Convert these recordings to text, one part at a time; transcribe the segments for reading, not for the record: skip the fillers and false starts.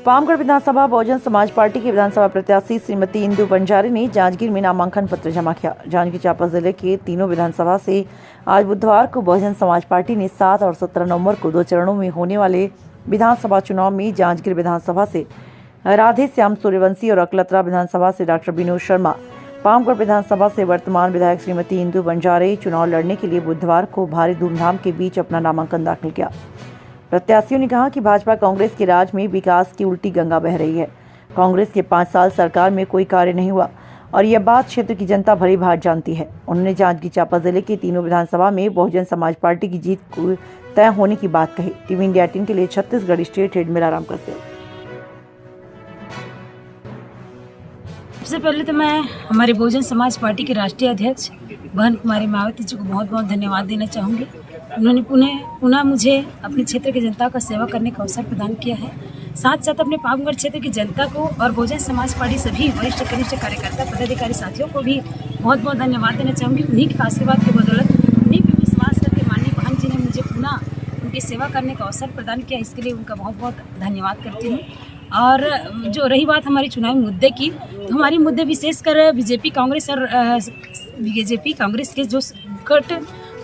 पामगढ़ विधानसभा Bahujan Samaj party की विधानसभा प्रत्याशी श्रीमती इंदु बंजारे ने जांजगीर में नामांकन पत्र जमा किया। जांजगीर चांपा जिले के तीनों विधानसभा से आज बुधवार को बहुजन समाज पार्टी ने 7 और 17 नवंबर को 2 चरणों में होने वाले विधानसभा चुनाव में जांजगीर विधानसभा से राधे श्याम सूर्यवंशी और अकलतरा विधानसभा से डॉक्टर विनोद शर्मा, पामगढ़ विधानसभा से वर्तमान विधायक श्रीमती इंदु बंजारे चुनाव लड़ने के लिए बुधवार को भारी धूमधाम के बीच अपना नामांकन दाखिल किया। प्रत्याशियों ने कहा कि भाजपा कांग्रेस के राज में विकास की उल्टी गंगा बह रही है। कांग्रेस के 5 साल सरकार में कोई कार्य नहीं हुआ और यह बात क्षेत्र की जनता भली भांति जानती है। उन्होंने जांजगीर चांपा जिले की तीनों विधानसभा में बहुजन समाज पार्टी की जीत को तय होने की बात कही। टीवी इंडिया 18 के लिए छत्तीसगढ़ स्टेट हेड मेलाराम कश्यप। सबसे पहले तो मैं हमारे बहुजन समाज पार्टी के राष्ट्रीय अध्यक्ष बहन कुमारी मायावती जी को बहुत बहुत धन्यवाद देना चाहूँगी। उन्होंने पुनः मुझे अपने क्षेत्र की जनता का सेवा करने का अवसर प्रदान किया है। साथ साथ अपने पामगढ़ क्षेत्र की जनता को और बहुजन समाज पार्टी सभी वरिष्ठ कनिष्ठ कार्यकर्ता पदाधिकारी साथियों को भी बहुत बहुत धन्यवाद देना चाहूँगी। उन्हीं के आशीर्वाद की बदौलत, उन्हीं पर विश्वास करके माननीय बहन जी ने मुझे पुनः उनकी सेवा करने का अवसर प्रदान किया। इसके लिए उनका बहुत बहुत धन्यवाद करती हूँ। और जो रही बात हमारी चुनावी मुद्दे की, तो हमारी मुद्दे विशेषकर बीजेपी कांग्रेस के जो गठ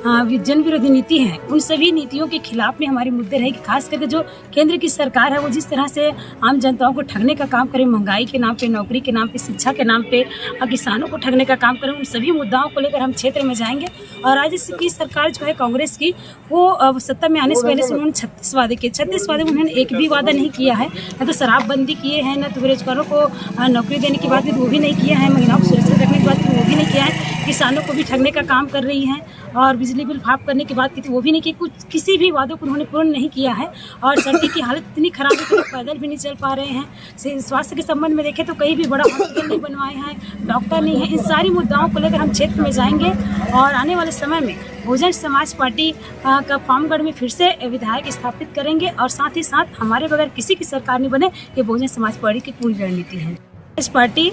जन विरोधी नीति है, उन सभी नीतियों के खिलाफ में हमारे मुद्दे रहेगी। खास करके जो केंद्र की सरकार है वो जिस तरह से आम जनताओं को ठगने का काम करे, महंगाई के नाम पे, नौकरी के नाम पे, शिक्षा के नाम पे और किसानों को ठगने का काम करे, उन सभी मुद्दाओं को लेकर हम क्षेत्र में जाएंगे। और राज्य की सरकार जो है कांग्रेस की, वो सत्ता में आने से पहले से उन्होंने 36 वादे किए। 36 वादे में उन्होंने एक भी वादा नहीं किया है। न तो शराबबंदी किए हैं, न तो बेरोजगारों को नौकरी देने की बात की वो भी नहीं किया है, महिलाओं को सुरक्षित रखने की बात की वो भी नहीं किया है, किसानों को भी ठगने का काम कर रही हैं, और बिजली बिल माफ करने की बात की थी वो भी नहीं की। किसी भी वादों को उन्होंने पूर्ण नहीं किया है। और सड़क की हालत इतनी खराब है कि लोग पैदल भी नहीं चल पा रहे हैं। स्वास्थ्य के संबंध में देखें तो कहीं भी बड़ा हॉस्पिटल नहीं बनवाए हैं, डॉक्टर नहीं है। इन सारी मुद्दाओं को लेकर हम क्षेत्र में जाएंगे और आने वाले समय में बहुजन समाज पार्टी का पामगढ़ में फिर से विधायक स्थापित करेंगे। और साथ ही साथ हमारे बगैर किसी की सरकार नहीं बने, ये बहुजन समाज पार्टी की पूरी रणनीति है। इस पार्टी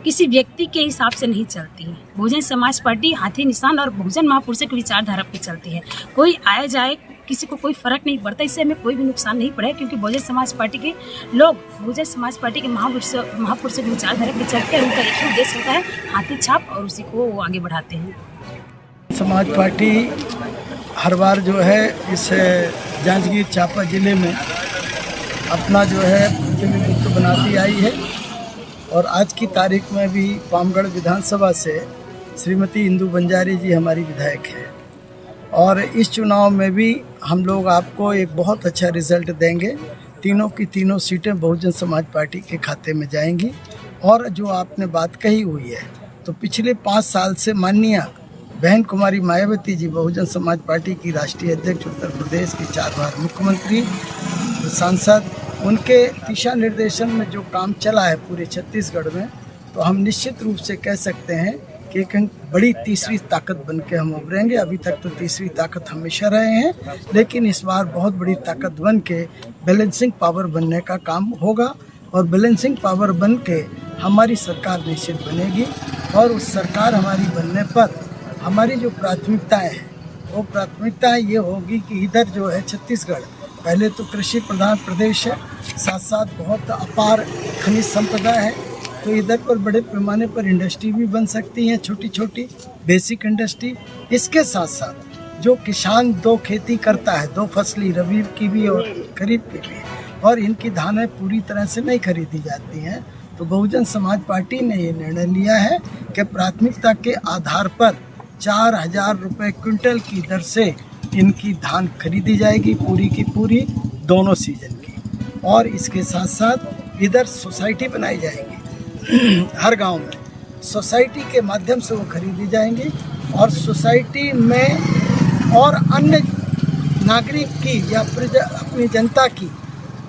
किसी व्यक्ति के हिसाब से नहीं चलती है। बहुजन समाज पार्टी हाथी निशान और बहुजन महापुरुषों की विचारधारा पे चलती है। कोई आए जाए, किसी को कोई फर्क नहीं पड़ता, इससे हमें कोई भी नुकसान नहीं पड़े, क्योंकि बहुजन समाज पार्टी के लोग बहुजन समाज पार्टी के महापुरुषों की विचारधारा पे चलते हैं। उनका एक ही उद्देश्य होता है, हाथी छाप, और उसी को वो आगे बढ़ाते हैं। समाज पार्टी हर बार जो है इस जांजगीर चांपा जिले में अपना जो है प्रतिनिधित्व बनाती आई है। और आज की तारीख में भी पामगढ़ विधानसभा से श्रीमती इंदु बंजारे जी हमारी विधायक है। और इस चुनाव में भी हम लोग आपको एक बहुत अच्छा रिजल्ट देंगे। तीनों की तीनों सीटें बहुजन समाज पार्टी के खाते में जाएंगी। और जो आपने बात कही हुई है, तो पिछले 5 साल से माननीय बहन कुमारी मायावती जी, बहुजन समाज पार्टी की राष्ट्रीय अध्यक्ष, उत्तर प्रदेश की 4 बार मुख्यमंत्री, सांसद, उनके दिशा निर्देशन में जो काम चला है पूरे छत्तीसगढ़ में, तो हम निश्चित रूप से कह सकते हैं कि एक बड़ी तीसरी ताकत बन के हम उभरेंगे। अभी तक तो तीसरी ताकत हमेशा रहे हैं, लेकिन इस बार बहुत बड़ी ताकत बन के बैलेंसिंग पावर बनने का काम होगा। और बैलेंसिंग पावर बन के हमारी सरकार निश्चित बनेगी। और उस सरकार हमारी बनने पर हमारी जो प्राथमिकताएँ हैं, वो प्राथमिकताएँ ये होगी कि इधर जो है छत्तीसगढ़ पहले तो कृषि प्रधान प्रदेश है, साथ साथ बहुत अपार खनिज संपदा है, तो इधर पर बड़े पैमाने पर इंडस्ट्री भी बन सकती हैं, छोटी छोटी बेसिक इंडस्ट्री। इसके साथ साथ जो किसान 2 खेती करता है, 2 फसली, रबी की भी और खरीफ की भी, और इनकी धानें पूरी तरह से नहीं खरीदी जाती हैं, तो बहुजन समाज पार्टी ने ये निर्णय लिया है कि प्राथमिकता के आधार पर 4000 रुपये क्विंटल की दर से इनकी धान खरीदी जाएगी, पूरी की पूरी, दोनों सीजन की। और इसके साथ साथ इधर सोसाइटी बनाई जाएगी हर गांव में, सोसाइटी के माध्यम से वो खरीदी जाएंगी। और सोसाइटी में और अन्य नागरिक की या अपनी जनता की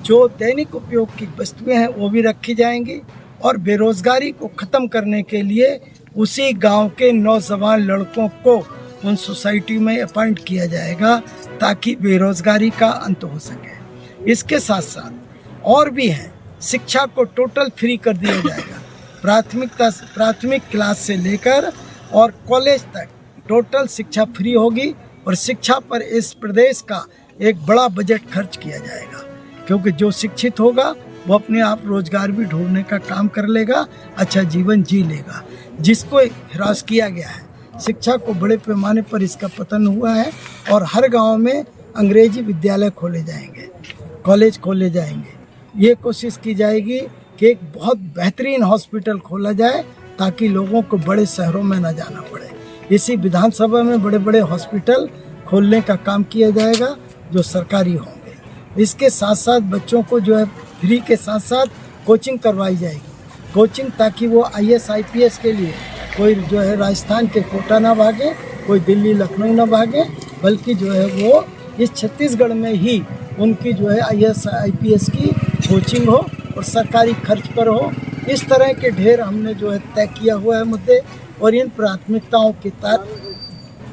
जो दैनिक उपयोग की वस्तुएं हैं वो भी रखी जाएंगी। और बेरोजगारी को ख़त्म करने के लिए उसी गांव के नौजवान लड़कों को उन सोसाइटी में अपॉइंट किया जाएगा, ताकि बेरोजगारी का अंत हो सके। इसके साथ साथ और भी हैं, शिक्षा को टोटल फ्री कर दिया जाएगा। प्राथमिक क्लास से लेकर और कॉलेज तक टोटल शिक्षा फ्री होगी। और शिक्षा पर इस प्रदेश का एक बड़ा बजट खर्च किया जाएगा, क्योंकि जो शिक्षित होगा वो अपने आप रोजगार भी ढूंढने का काम कर लेगा, अच्छा जीवन जी लेगा। जिसको हिरास किया गया है, शिक्षा को बड़े पैमाने पर इसका पतन हुआ है और हर गांव में अंग्रेजी विद्यालय खोले जाएंगे, कॉलेज खोले जाएंगे। ये कोशिश की जाएगी कि एक बहुत बेहतरीन हॉस्पिटल खोला जाए ताकि लोगों को बड़े शहरों में न जाना पड़े। इसी विधानसभा में बड़े बड़े हॉस्पिटल खोलने का काम किया जाएगा जो सरकारी होंगे। इसके साथ साथ बच्चों को जो है फ्री के साथ साथ कोचिंग करवाई जाएगी, कोचिंग ताकि वो IAS IPS के लिए कोई जो है राजस्थान के कोटा ना भागे, कोई दिल्ली लखनऊ ना भागे, बल्कि जो है वो इस छत्तीसगढ़ में ही उनकी जो है IAS IPS की कोचिंग हो और सरकारी खर्च पर हो। इस तरह के ढेर हमने जो है तय किया हुआ है मुद्दे, और इन प्राथमिकताओं के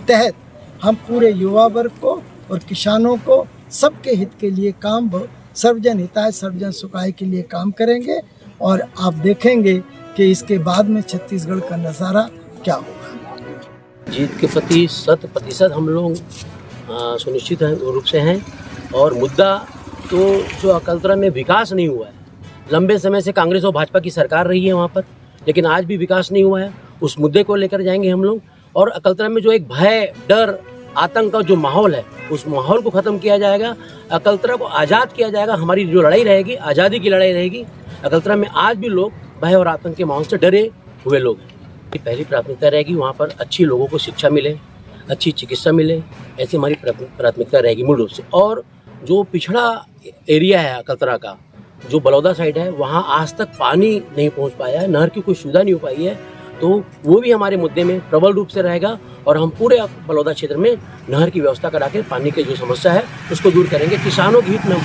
तहत हम पूरे युवा वर्ग को और किसानों को सबके हित के लिए काम, सर्वजन हिताय सर्वजन सुखाय के लिए काम करेंगे। और आप देखेंगे कि इसके बाद में छत्तीसगढ़ का नज़ारा क्या होगा। जीत के प्रति 100% हम लोग सुनिश्चित रूप से हैं। और मुद्दा तो जो अकलतरा में विकास नहीं हुआ है, लंबे समय से कांग्रेस और भाजपा की सरकार रही है वहाँ पर, लेकिन आज भी विकास नहीं हुआ है। उस मुद्दे को लेकर जाएंगे हम लोग। और अकलतरा में जो एक भय, डर, आतंक का जो माहौल है, उस माहौल को ख़त्म किया जाएगा। अकलतरा को आज़ाद किया जाएगा। हमारी जो लड़ाई रहेगी, आज़ादी की लड़ाई रहेगी। अकलतरा में आज भी लोग भय और आतंक के माहौल से डरे हुए लोग हैं। पहली प्राथमिकता रहेगी वहाँ पर अच्छी लोगों को शिक्षा मिले, अच्छी चिकित्सा मिले, ऐसी हमारी प्राथमिकता रहेगी मूल रूप से। और जो पिछड़ा एरिया है अकलतरा का, जो बलौदा साइड है, वहाँ आज तक पानी नहीं पहुँच पाया है, नहर की कोई सुविधा नहीं हो पाई है, तो वो भी हमारे मुद्दे में प्रबल रूप से रहेगा। और हम पूरे बलौदा क्षेत्र में नहर की व्यवस्था करा के पानी की जो समस्या है उसको दूर करेंगे। किसानों के हित में हम